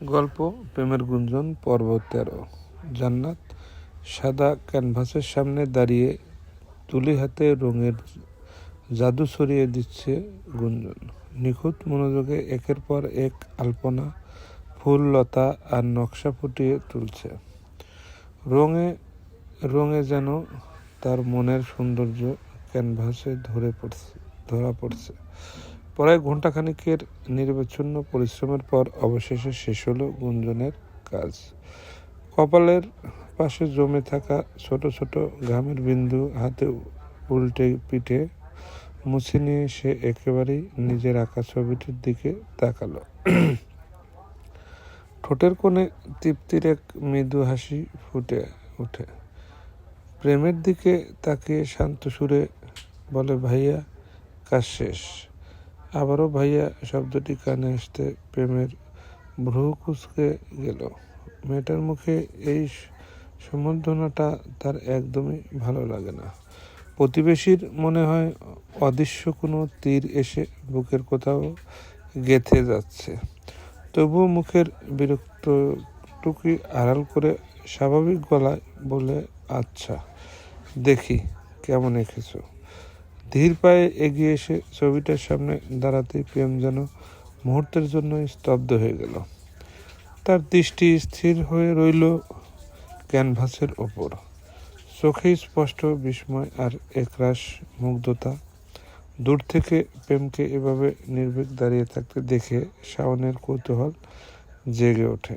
গল্প প্রেমের গুঞ্জন পর্ব 13। জান্নাত সাদা ক্যানভাসের সামনে দাঁড়িয়ে তুলি হাতে রঙের জাদু ছড়িয়ে দিচ্ছে। গুঞ্জন নিখুঁত মনোযোগে একের পর এক আলপনা, ফুল, লতা আর নকশা ফুটিয়ে তুলছে। রঙে রঙে যেন তার মনের সৌন্দর্য ক্যানভাসে ধরা পড়ছে। প্রায় ঘণ্টাখানিকের নিরবচ্ছিন্ন পরিশ্রমের পর অবশেষে শেষ হলো গুঞ্জনের কাজ। কপালের পাশে জমে থাকা ছোট ছোট ঘামের বিন্দু হাতে উল্টে পিঠে মুছে নিয়ে সে একেবারেই নিজের আঁকা ছবিটির দিকে তাকালো। ঠোঁটের কোণে তৃপ্তির এক মৃদু হাসি ফুটে ওঠে। প্রেমের দিকে তাকিয়ে শান্ত সুরে বলে, ভাইয়া, কাজ শেষ। আবারও ভাইয়া শব্দটি কানে আসতে প্রেমের ভ্রু কুঁচকে গেল। মেয়েটার মুখে এই সম্বর্ধনাটা তার একদমই ভালো লাগে না। প্রতিবেশীর মনে হয় অদৃশ্য কোনো তীর এসে বুকের কোথাও গেঁথে যাচ্ছে। তবুও মুখের বিরক্তটুকু আড়াল করে স্বাভাবিক গলায় বলে, আচ্ছা, দেখি কেমন এঁকেছো। ধীর পায়ে এগিয়ে এসে ছবিটার সামনে দাঁড়াতেই প্রেম যেন মুহূর্তের জন্য স্তব্ধ হয়ে গেল। তার দৃষ্টি স্থির হয়ে রইল ক্যানভাসের ওপর। চোখে স্পষ্ট বিস্ময় আর একরাশ মুগ্ধতা। দূর থেকে প্রেমকে এভাবে নির্ভীক দাঁড়িয়ে থাকতে দেখে শাওনের কৌতূহল জেগে ওঠে।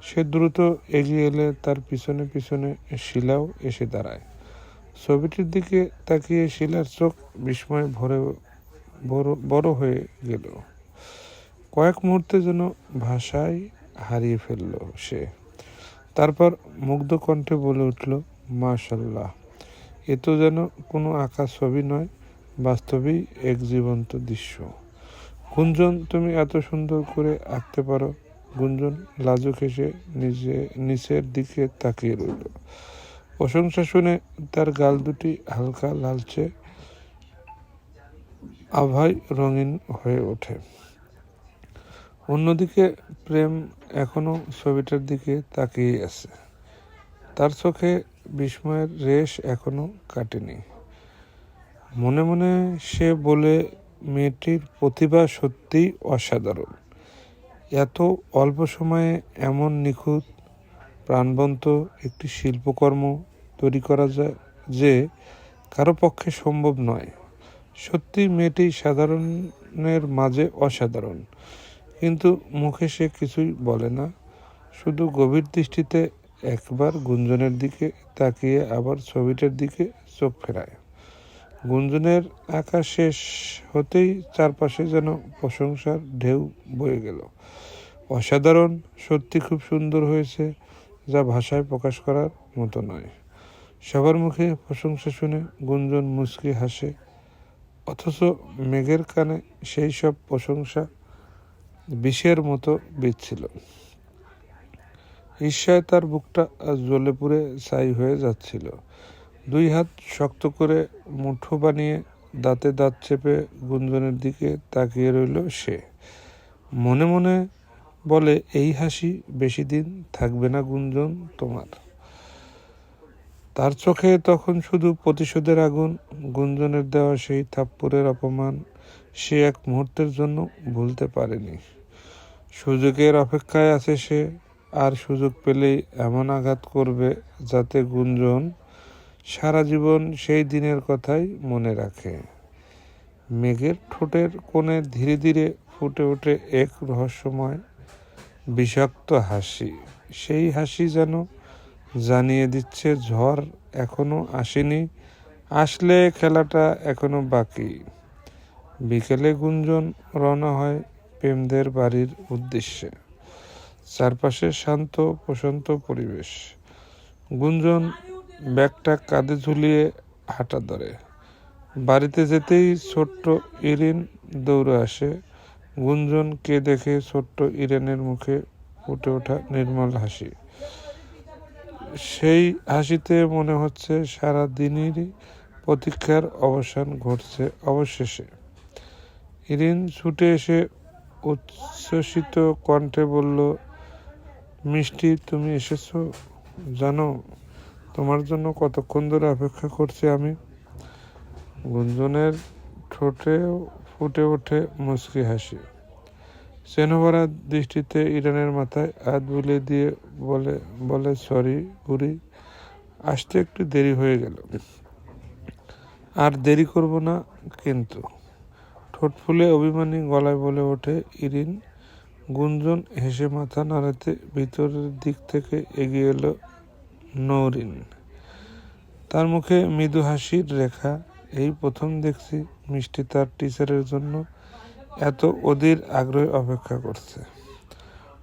সে দ্রুত এগিয়ে এলে তার পিছনে পিছনে শিলাও এসে দাঁড়ায়। ছবিটির দিকে তাকিয়ে শিলার চোখ বিস্ময়ে ভরে বড় হয়ে গেল। কয়েক মুহূর্তে যেন ভাষায় হারিয়ে ফেলল সে। তারপর মুগ্ধ কণ্ঠে বলে উঠল, মাশাআল্লাহ, এ তো যেন কোনো আঁকা ছবি নয়, বাস্তবেই এক জীবন্ত দৃশ্য। গুঞ্জন, তুমি এত সুন্দর করে আঁকতে পারো? গুঞ্জন লাজুক হেসে নিচের দিকে তাকিয়ে রইল। প্রশংসা শুনে তার গাল দুটি হালকা লালচে আভায় রঙিন হয়ে ওঠে। অন্যদিকে প্রেম এখনো ছবিটার দিকে তাকিয়ে আছে। তার চোখে বিস্ময়ের রেশ এখনো কাটেনি। মনে মনে সে বলে, মেয়েটির প্রতিভা সত্যিই অসাধারণ। এত অল্প সময়ে এমন নিখুঁত প্রাণবন্ত একটি শিল্পকর্ম তৈরি করা যায় যে কারো পক্ষে সম্ভব নয়। সত্যি মেয়েটি সাধারণের মাঝে অসাধারণ। কিন্তু মুখে সে কিছুই বলে না, শুধু গভীর দৃষ্টিতে একবার গুঞ্জনের দিকে তাকিয়ে আবার ছবিটার দিকে চোখ ফেরায়। গুঞ্জনের আঁকা শেষ হতেই চারপাশে যেন প্রশংসার ঢেউ বয়ে গেল। অসাধারণ, সত্যি খুব সুন্দর হয়েছে, যা ভাষায় প্রকাশ করার মতো নয়। সবার মুখে প্রশংসা শুনে গুঞ্জন মুচকি হাসে, অথচ মেঘের কানে সেই সব প্রশংসা বিষের মতো বিচ্ছিল। ঈর্ষায় তার বুকটা জ্বলে পুড়ে ছাই হয়ে যাচ্ছিল। দুই হাত শক্ত করে মুঠো বানিয়ে দাঁতে দাঁত চেপে গুঞ্জনের দিকে তাকিয়ে রইল সে। মনে মনে বলে, এই হাসি বেশি দিন থাকবে না গুঞ্জন তোমার। তার চোখে তখন শুধু প্রতিশোধের আগুন। গুঞ্জনের দেওয়া সেই থাপ্পড়ের অপমান সে এক মুহূর্তের জন্য ভুলতে পারেনি। সুযোগের অপেক্ষায় আছে সে, আর সুযোগ পেলেই এমন আঘাত করবে যাতে গুঞ্জন সারা জীবন সেই দিনের কথাই মনে রাখে। মেঘের ঠোঁটের কোণে ধীরে ধীরে ফুটে ওঠে এক রহস্যময় বিষাক্ত হাসি। সেই হাসি যেন জানিয়ে দিচ্ছে, ঝড় এখনো আসেনি, আসলে খেলাটা এখনো বাকি। বিকেলে গুঞ্জন রওনা হয় প্রেমদের বাড়ির উদ্দেশ্যে। চারপাশে শান্ত প্রশান্ত পরিবেশ। গুঞ্জন ব্যাগটা কাঁধে ঝুলিয়ে হাঁটা ধরে। বাড়িতে যেতেই ছোট্ট ইরিন দৌড়ে আসে। গুঞ্জনকে দেখে ছোট্ট ইরিনের মুখে ফুটে ওঠা নির্মল হাসি। সেই হাসিতে মনে হচ্ছে সারা দিনেরই প্রতীক্ষার অবসান ঘটছে অবশেষে। ইরিন ছুটে এসে উচ্ছ্বসিত কণ্ঠে বলল, মিষ্টি, তুমি এসেছো? জানো তোমার জন্য কতক্ষণ ধরে অপেক্ষা করছি আমি। গুঞ্জনের ঠোঁটেও ফুটে ওঠে মুচকি হাসি। স্নেহভরা দৃষ্টিতে ইরানের মাথায় হাত বুলিয়ে দিয়ে বলে বলে সরি বুড়ি, আসতে একটু দেরি হয়ে গেল। আর দেরি করব না কিন্তু। ঠোঁট ফুলে অভিমানী গলায় বলে ওঠে ইরিন। গুঞ্জন হেসে মাথা নাড়াতে ভিতরের দিক থেকে এগিয়ে এলো নৌরিন। তার মুখে মৃদু হাসির রেখা। এই প্রথম দেখছি মিষ্টি তার টিচারের জন্য এত অধীর আগ্রহে অপেক্ষা করছে।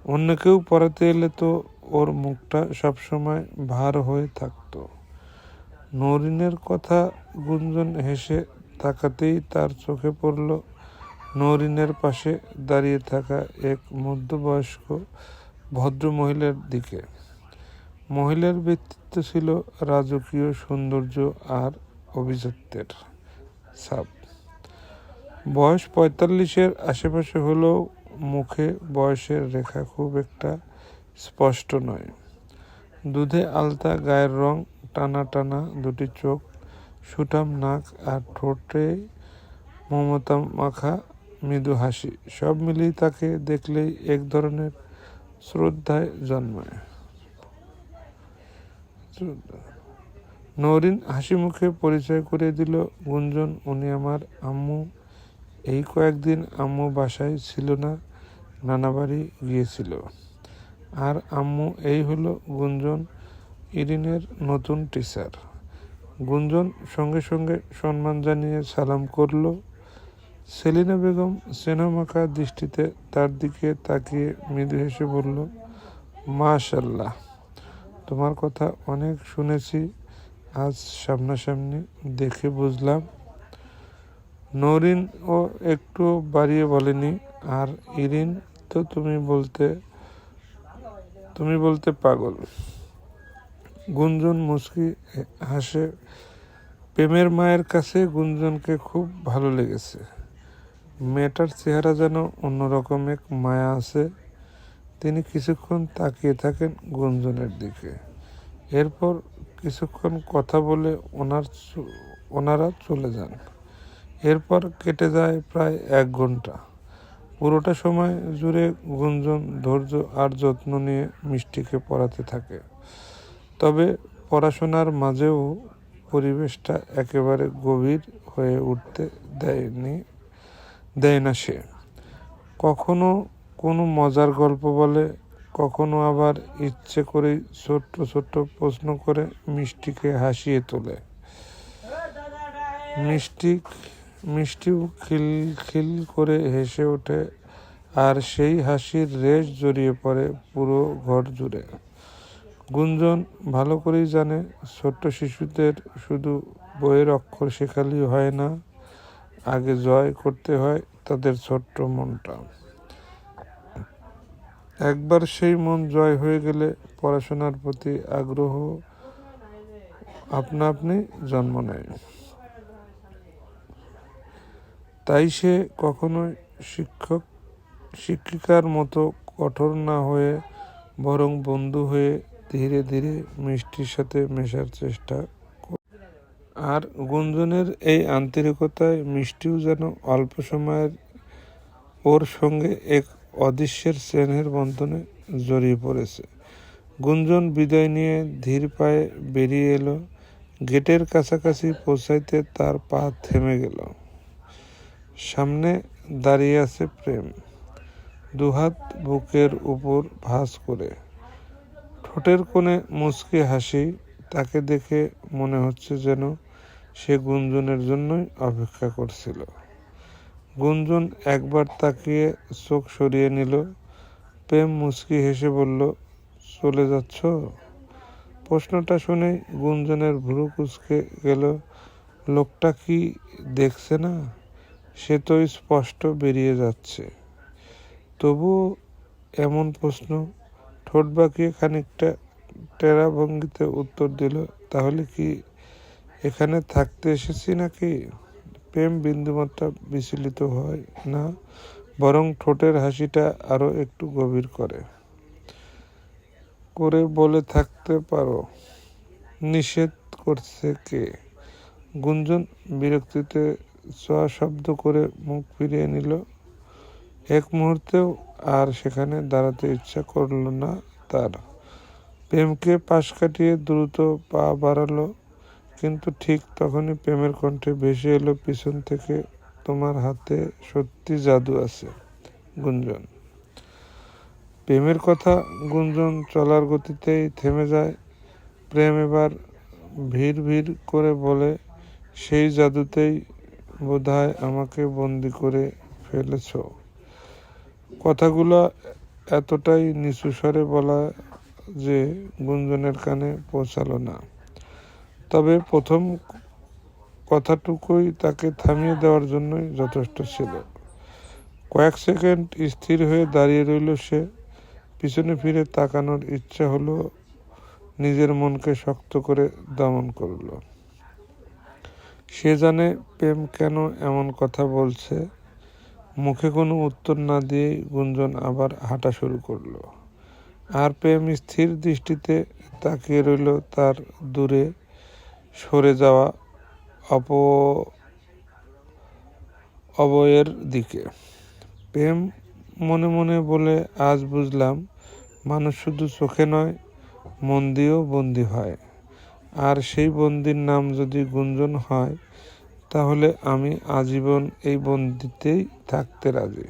অন্য কেউ পড়াতে এলে তো ওর মুখটা সবসময় ভার হয়ে থাকতো। নৌরিনের কথা গুঞ্জন হেসে তাকাতেই তার চোখে পড়ল নৌরিনের পাশে দাঁড়িয়ে থাকা এক মধ্যবয়স্ক ভদ্র মহিলার দিকে। মহিলার ব্যক্তিত্ব ছিল রাজকীয় সৌন্দর্য আর অভিজাত্যের ছাপ। বয়স ৪৫-এর আশেপাশে হলেও মুখে বয়সের রেখা খুব একটা স্পষ্ট নয়। দুধে আলতা গায়ের রং, টানা টানা দুটি চোখ, সুঠাম নাক আর ঠোঁটে মমতা মাখা মৃদু হাসি, সব মিলিয়ে তাকে দেখলেই এক ধরনের শ্রদ্ধায় জন্মায়। নৌরিন হাসি মুখে পরিচয় করে দিল গুঞ্জন, উনি আমার আম্মু। এই কয়েকদিন আম্মু বাসায় ছিল না, নানা বাড়ি গিয়েছিল। আর আম্মু এই হলো গুঞ্জন, ইরিনের নতুন টিচার। গুঞ্জন সঙ্গে সঙ্গে সম্মান জানিয়ে সালাম করল। সেলিনা বেগম স্নেহমাখা দৃষ্টিতে তার দিকে তাকিয়ে মৃদু হেসে বলল, মাশাআল্লাহ, তোমার কথা অনেক শুনেছি, আজ সামনাসামনি দেখে বুঝলাম। নৌরিন ও একটু বাড়িয়ে বলেনি, আর ইরিন তো তুমি বলতে পাগল। গুঞ্জন মুচকি হাসে। প্রেমের মায়ের কাছে গুঞ্জনকে খুব ভালো লেগেছে। মেয়েটার চেহারা যেন অন্যরকম এক মায়া আছে। তিনি কিছুক্ষণ তাকিয়ে থাকেন গুঞ্জনের দিকে। এরপর কিছুক্ষণ কথা বলে ওনারা চলে যান। এরপর কেটে যায় প্রায় ১ ঘন্টা। পুরোটা সময় জুড়ে গুঞ্জন ধৈর্য আর যত্ন নিয়ে মিষ্টিকে পড়াতে থাকে। তবে পড়াশোনার মাঝেও পরিবেশটা একেবারে গভীর হয়ে উঠতে দেয় না সে। কখনো কোনো মজার গল্প বলে, কখনো আবার ইচ্ছে করেই ছোট্ট ছোট্ট প্রশ্ন করে মিষ্টিকে হাসিয়ে তোলে। মিষ্টিও খিলখিল করে হেসে ওঠে, আর সেই হাসির রেশ জড়িয়ে পড়ে পুরো ঘর জুড়ে। গুঞ্জন ভালো করেই জানে, ছোট্ট শিশুদের শুধু বইয়ের অক্ষর শেখালেই হয় না, আগে জয় করতে হয় তাদের ছোট্ট মনটা। একবার সেই মন জয় হয়ে গেলে পড়াশোনার প্রতি আগ্রহ আপনা আপনি জন্ম নেয়। তাই সে কখনোই শিক্ষিকার মতো কঠোর না হয়ে বরং বন্ধু হয়ে ধীরে ধীরে মিষ্টির সাথে মেশার চেষ্টা করে। আর গুঞ্জনের এই আন্তরিকতায় মিষ্টিও যেন অল্প সময়ের ওর সঙ্গে এক অদৃশ্যের স্নেহের বন্ধনে জড়িয়ে পড়েছে। গুঞ্জন বিদায় নিয়ে ধীর পায়ে বেরিয়ে এলো। গেটের কাছাকাছি পৌঁছাইতে তার পা থেমে গেল। সামনে দাঁড়িয়ে আছে প্রেম, দুহাত বুকের উপর ভাঁজ করে, ঠোঁটের কোণে মুচকি হাসি। তাকে দেখে মনে হচ্ছে যেন সে গুঞ্জনের জন্যই অপেক্ষা করছিল। গুঞ্জন একবার তাকিয়ে চোখ সরিয়ে নিল। প্রেম মুচকি হেসে বলল, চলে যাচ্ছ? প্রশ্নটা শুনে গুঞ্জনের ভ্রু কুঁচকে গেল। লোকটা কি দেখছে না? সে তো স্পষ্ট বেরিয়ে যাচ্ছে। তবুও এমন প্রশ্ন। ঠোঁট বাঁকিয়ে খানিকটা টেরা ভঙ্গিতে উত্তর দিল, তাহলে কি এখানে থাকতে এসেছি নাকি? প্রেম বিন্দুমাত্র বিচলিত হয় না, বরং ঠোঁটের হাসিটা আরো একটু গভীর করে। করে বলে থাকতে পারো, নিষেধ করছে কে? গুঞ্জন বিরক্তিতে শব্দ করে মুখ ফিরিয়ে নিল। এক মুহূর্তেও আর সেখানে দাঁড়াতে ইচ্ছা করল না তার। প্রেমকে পাশ কাটিয়ে দ্রুত পা বাড়ালো, কিন্তু ঠিক তখনই প্রেমের কণ্ঠে ভেসে এলো পিছন থেকে, তোমার হাতে সত্যি জাদু আছে গুঞ্জন। প্রেমের কথা গুঞ্জন চলার গতিতেই থেমে যায়। প্রেম এবার ভিড় ভিড় করে বলে, সেই জাদুতেই বোধহয় আমাকে বন্দি করে ফেলেছ। কথাগুলো এতটাই নিচু স্বরে বলা যে গুঞ্জনের কানে পৌঁছালো না। তবে প্রথম কথাটুকুই তাকে থামিয়ে দেওয়ার জন্যই যথেষ্ট ছিল। কয়েক সেকেন্ড স্থির হয়ে দাঁড়িয়ে রইল সে। পিছনে ফিরে তাকানোর ইচ্ছা হলো, নিজের মনকে শক্ত করে দমন করল। সে জানে প্রেম কেন এমন কথা বলছে। মুখে কোনো উত্তর না দিয়েই গুঞ্জন আবার হাঁটা শুরু করলো। আর প্রেম স্থির দৃষ্টিতে তাকিয়ে রইল তার দূরে সরে যাওয়া অবয়ের দিকে। প্রেম মনে মনে বলে, আজ বুঝলাম মানুষ শুধু চোখে নয়, মন দিয়েও বন্দী হয়। আর সেই বন্দির নাম যদি গুঞ্জন হয়, তাহলে আমি আজীবন এই বন্দিতেই থাকতে রাজি।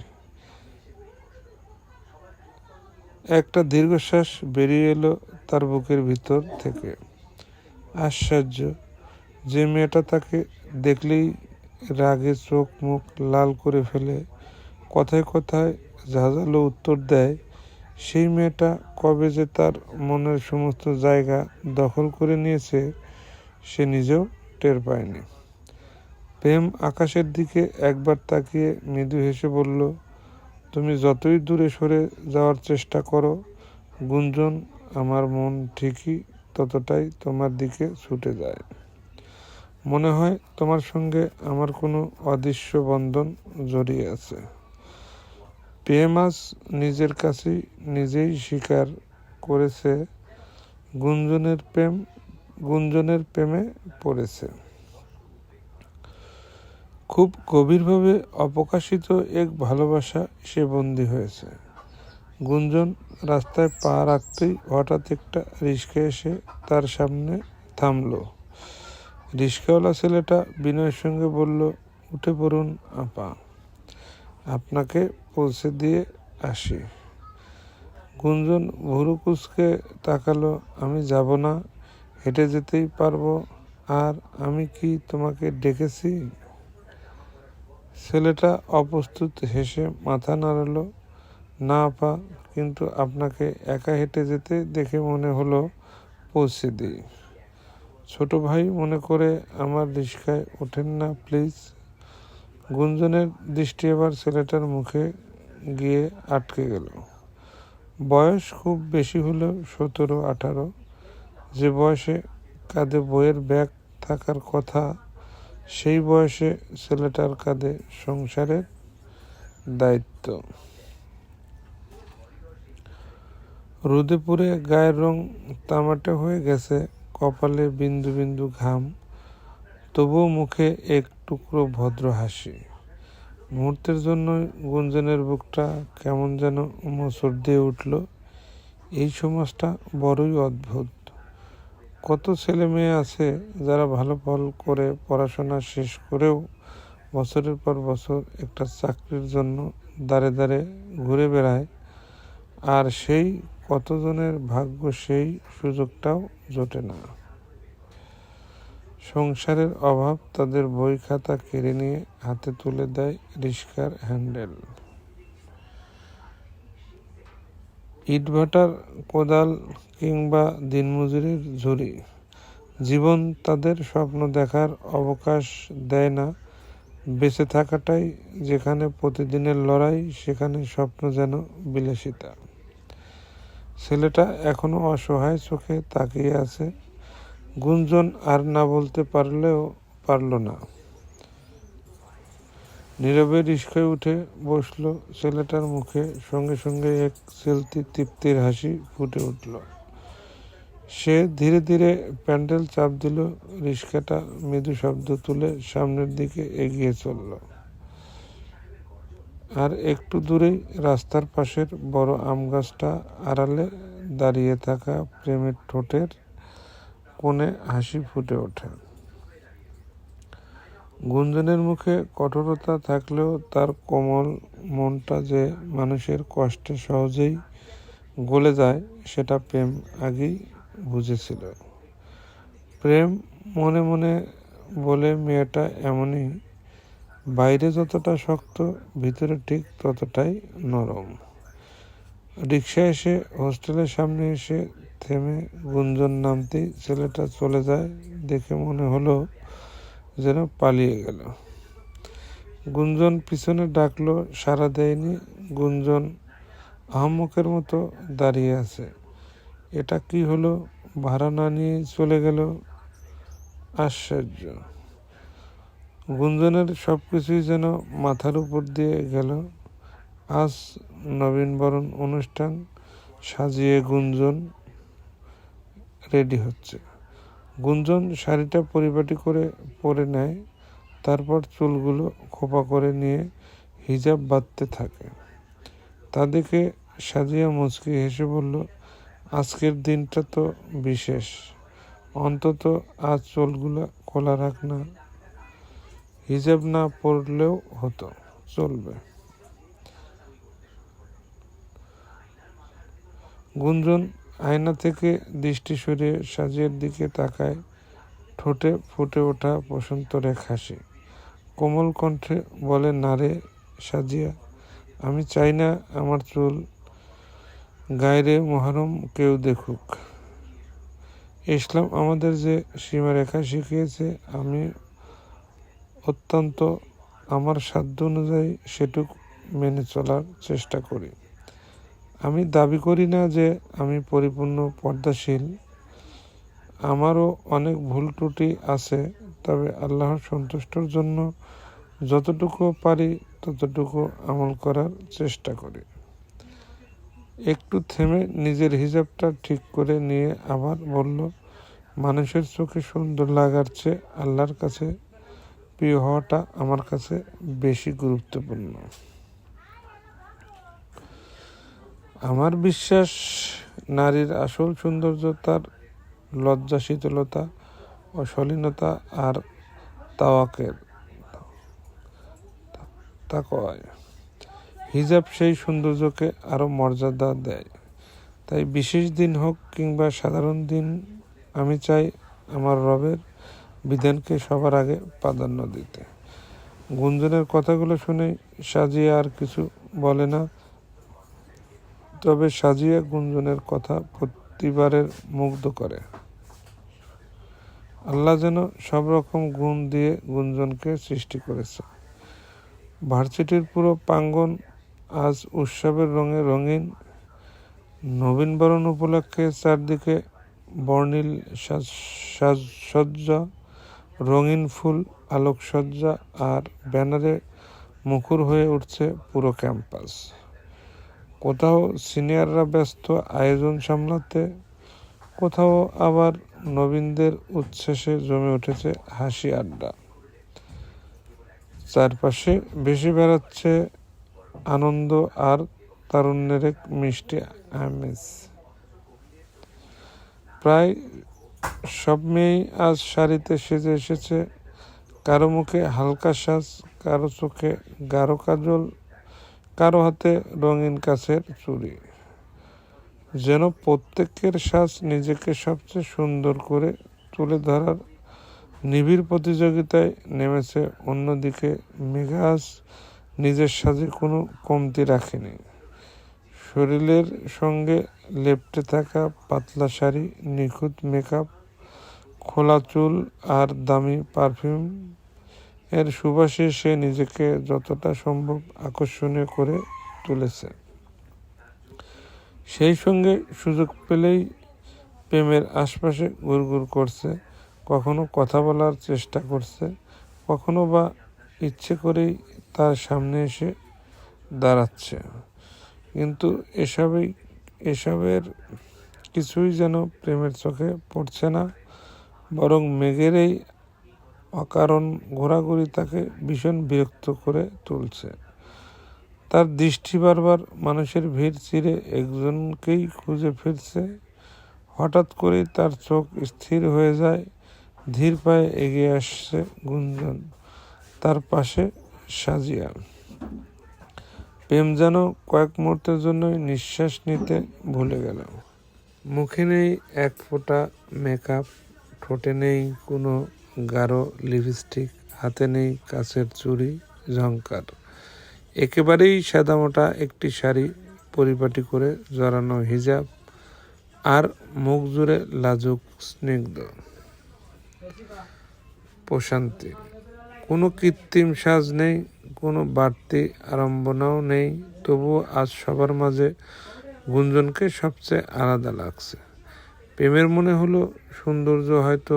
একটা দীর্ঘশ্বাস বেরিয়ে এলো তার বুকের ভিতর থেকে। আশ্চর্য, যে মেয়েটা তাকে দেখলেই রাগে চোখ মুখ লাল করে ফেলে, কথায় কথায় ঝাঁঝালো উত্তর দেয়, সেই মেয়েটা কবে যে তার মনের সমস্ত জায়গা দখল করে নিয়েছে সে নিজেও টের পায়নি। প্রেম আকাশের দিকে একবার তাকিয়ে মৃদু হেসে বলল, তুমি যতই দূরে সরে যাওয়ার চেষ্টা করো গুঞ্জন, আমার মন ঠিকই ততটাই তোমার দিকে ছুটে যায়। মনে হয় তোমার সঙ্গে আমার কোনো অদৃশ্য বন্ধন জড়িয়ে আছে। প্রেম আজ নিজের কাছেই নিজেই স্বীকার করেছে গুঞ্জনের প্রেমে পড়েছে। খুব গভীরভাবে অপ্রকাশিত এক ভালোবাসা সে বন্দী হয়েছে। গুঞ্জন রাস্তায় পা রাখতেই হঠাৎ একটা রিক্সা এসে তার সামনে থামল। রিক্সাওয়ালা ছেলেটা বিনয়ের সঙ্গে বলল, উঠে পড়ুন আপা, আপনাকে পৌঁছে দিয়ে আসি। গুঞ্জন ভুরু কুঁচকে তাকালো, আমি যাব না, হেঁটে যেতেই পারবো। আর আমি কি তোমাকে ডেকেছি? ছেলেটা অপ্রস্তুত হেসে মাথা নাড়ল, না আপা, কিন্তু আপনাকে একা হেঁটে যেতে দেখে মনে হলো পৌঁছে দিই। ছোট ভাই মনে করে আমার রিক্সায় ওঠেন না প্লিজ। গুঞ্জনের দৃষ্টি এবার ছেলেটার মুখে গিয়ে আটকে গেল। বয়স খুব বেশি হলেও 17-18। যে বয়সে কাঁধে বইয়ের ব্যাগ থাকার কথা, সেই বয়সে ছেলেটার কাঁধে সংসারের দায়িত্ব। রোদে পুড়ে গায়ের রং তামাটে হয়ে গেছে, কপালে বিন্দু বিন্দু ঘাম, তবুও মুখে এক টুকরো ভদ্র হাসি। মুহূর্তের জন্য গুঞ্জনের বুকটা কেমন যেন মোচড় দিয়ে উঠল। এই সমাজটা বড়ই অদ্ভুত। কত ছেলে মেয়ে আছে যারা ভালো ফল করে পড়াশোনা শেষ করেও বছরের পর বছর একটা চাকরির জন্য দাঁড়ে দাঁড়ে ঘুরে বেড়ায়, আর সেই কতজনের ভাগ্য সেই সুযোগটাও জোটে না। সংসারের অভাব তাদের বই খাতা কেড়ে নিয়ে হাতে তুলে দেয় রিক্সার হ্যান্ডেল। ইটভাটার কোদাল কিংবা দিনমজুরের ঝুড়ি, জীবন তাদের স্বপ্ন দেখার অবকাশ দেয় না। বেঁচে থাকাটাই যেখানে প্রতিদিনের লড়াই, সেখানে স্বপ্ন যেন বিলাসিতা। ছেলেটা এখনো অসহায় চোখে তাকিয়ে আছে। গুঞ্জন আর না বলতে পারল না। নীরবে রিক্সায় উঠে বসল। ছেলেটার মুখে সঙ্গে সঙ্গে এক চলতি তৃপ্তির হাসি ফুটে উঠল। সে ধীরে ধীরে প্যান্ডেল চাপ দিল। রিস্কাটা মৃদু শব্দ তুলে সামনের দিকে এগিয়ে চলল। আর একটু দূরেই রাস্তার পাশের বড় আম গাছটা আড়ালে দাঁড়িয়ে থাকা প্রেমের ঠোঁটের কোণে হাসি ফুটে ওঠে। গুঞ্জনের মুখে কঠোরতা থাকলেও তার কোমল মনটা যে মানুষের কষ্টে সহজেই গলে যায় সেটা প্রেম আগেই বুঝেছিল। প্রেম মনে মনে বলে, মেয়েটা এমনই, বাইরে যতটা শক্ত ভিতরে ঠিক ততটাই নরম। রিকশা এসে হোস্টেলের সামনে এসে থেমে গুঞ্জন নামতেই ছেলেটা চলে যায়। দেখে মনে হলো যেন পালিয়ে গেল। গুঞ্জন পিছনে ডাকলো, সাড়া দেয়নি। গুঞ্জন আহম্মকের মতো দাঁড়িয়ে আছে। এটা কি হলো? ভাড়া না নিয়ে চলে গেল। আশ্চর্য। গুঞ্জনের সব কিছুই যেন মাথার উপর দিয়ে গেল। আজ নবীনবরণ অনুষ্ঠান সাজিয়ে গুঞ্জন রেডি হচ্ছে। গুঞ্জন শাড়িটা পরিপাটি করে পরে নেয়, তারপর চুলগুলো খোপা করে নিয়ে হিজাব বাঁধতে থাকে। তা দেখে সাজিয়া মুচকি হেসে বলল, আজকের দিনটা তো বিশেষ, অন্তত আজ চুলগুলো খোলা রাখ না। হিজাব না পরলেও হতো, চলবে। গুঞ্জন আয়না থেকে দৃষ্টি সরিয়ে সাজিয়ার দিকে তাকায়। ঠোঁটে ফুটে ওঠা বসন্ত এক হাসি। কোমল কণ্ঠে বলে, না রে সাজিয়া, আমি চাই না আমার চুল গায়রে মহরম কেউ দেখুক। ইসলাম আমাদের যে সীমারেখা শিখিয়েছে, আমি অত্যন্ত আমার সাধ্য অনুযায়ী সেটুক মেনে চলার চেষ্টা করি। আমি দাবি করি না যে আমি পরিপূর্ণ পর্দাশীল, আমারও অনেক ভুল ত্রুটি আছে, তবে আল্লাহর সন্তুষ্টর জন্য যতটুকু পারি ততটুকু আমল করার চেষ্টা করি। একটু থেমে নিজের হিজাবটা ঠিক করে নিয়ে আবার বলল, মানুষের চোখে সুন্দর লাগার চেয়ে আল্লাহর কাছে প্রিয় হওয়াটা আমার কাছে বেশি গুরুত্বপূর্ণ। আমার বিশ্বাস, নারীর আসল সৌন্দর্য তার লজ্জা, শীতলতা, অশালীনতা আর তাকওয়ায়। হিজাব সেই সৌন্দর্যকে আরো মর্যাদা দেয়। তাই বিশেষ দিন হোক কিংবা সাধারণ দিন, আমি চাই আমার রবের বিধানকে সবার আগে প্রাধান্য দিতে। গুঞ্জনের কথাগুলো শুনে সাজিয়া আর কিছু বলে না। তবে সাজিয়া গুঞ্জনের কথা প্রতিবারের মুগ্ধ করে। আল্লাহ যেন সব রকম গুণ দিয়ে গুঞ্জনকে সৃষ্টি করেছে। ভার্সিটির পুরো প্রাঙ্গণ আজ উৎসবের রঙে রঙিন। নবীনবরণ উপলক্ষে চারদিকে বর্ণিল সাজসজ্জা, রঙিন ফুল, আলোকসজ্জা আর ব্যানারে মুখর হয়ে উঠছে পুরো ক্যাম্পাস। কোথাও সিনিয়ররা ব্যস্ত আয়োজন সামলাতে, কোথাও আবার নবীনদের উচ্ছ্বাসে জমে উঠেছে হাসি আড্ডা। চারপাশে ভেসে বেড়াচ্ছে আনন্দ আর তারুণ্যের এক মিষ্টি আমেজ। প্রায় সব মেয়েই আজ শাড়িতে সেজে এসেছে। কারো মুখে হালকা সাজ, কারো চোখে গাঢ় কাজল, কারো হাতে রঙিন কাচের চুড়ি। যেন প্রত্যেকের সাজ নিজেকে সবচেয়ে সুন্দর করে তুলে ধরার নিবিড় প্রতিযোগিতায় নেমেছে। অন্যদিকে মেঘা আজ নিজের সাজে কোনো কমতি রাখেনি। শরীরের সঙ্গে লেপ্টে থাকা পাতলা শাড়ি, নিখুঁত মেকআপ, খোলা চুল আর দামি পারফিউম এর সুবাসে সে নিজেকে যতটা সম্ভব আকর্ষণীয় করে তুলেছে। সেই সঙ্গে সুযোগ পেলেই প্রেমের আশপাশে ঘুরঘুর করছে, কখনো কথা বলার চেষ্টা করছে, কখনো বা ইচ্ছে করেই তার সামনে এসে দাঁড়াচ্ছে। কিন্তু এসবের কিছুই যেন প্রেমের চোখে পড়ছে না, বরং মেঘের এই অকারণ ঘোরাঘুরি তাকে ভীষণ বিরক্ত করে তুলছে। তার দৃষ্টি বারবার মানুষের ভিড় চিরে একজনকেই খুঁজে ফিরছে। হঠাৎ করেই তার চোখ স্থির হয়ে যায়। ধীর পায়ে এগিয়ে আসছে গুঞ্জন, তার পাশে সাজিয়া। প্রেম যেন কয়েক মুহূর্তের জন্যই নিঃশ্বাস নিতে ভুলে গেল। মুখে নেই এক ফোঁটা মেকআপ, ঠোঁটে নেই কোনো গাঢ় লিপস্টিক, হাতে নেই কাচের চুড়ি ঝংকার। একেবারেই সাদামাটা একটি শাড়ি, পরিপাটি করে জড়ানো হিজাব, আর মুখ জুড়ে লাজুক স্নিগ্ধ প্রশান্তি। কোনো কৃত্রিম সাজ নেই, কোনো বাড়তি আড়ম্বনাও নেই, তবুও আজ সবার মাঝে গুঞ্জনকে সবচেয়ে আলাদা লাগছে। প্রেমের মনে হলো সৌন্দর্য হয়তো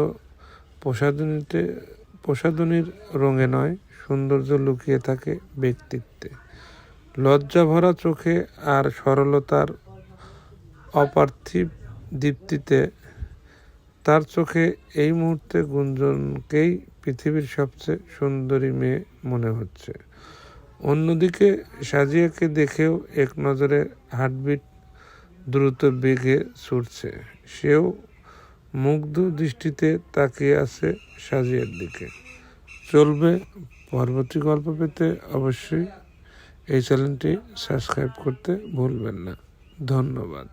প্রসাধনীর রঙে নয়, সৌন্দর্য লুকিয়ে থাকে ব্যক্তিত্বে, লজ্জা ভরা চোখে আর সরলতার অপার্থিব দীপ্তিতে। তার চোখে এই মুহূর্তে গুঞ্জনকেই পৃথিবীর সবচেয়ে সুন্দরী মেয়ে মনে হচ্ছে। অন্যদিকে সাজিয়াকে দেখেও এক নজরে হার্টবিট দ্রুত বেগে ছুটছে। সেও মুগ্ধ দৃষ্টিতে তাকিয়ে আছে সাজিয়ার দিকে। চলবে পরবর্তী গল্প পেতে অবশ্যই এই চ্যানেলটি সাবস্ক্রাইব করতে ভুলবেন না। ধন্যবাদ।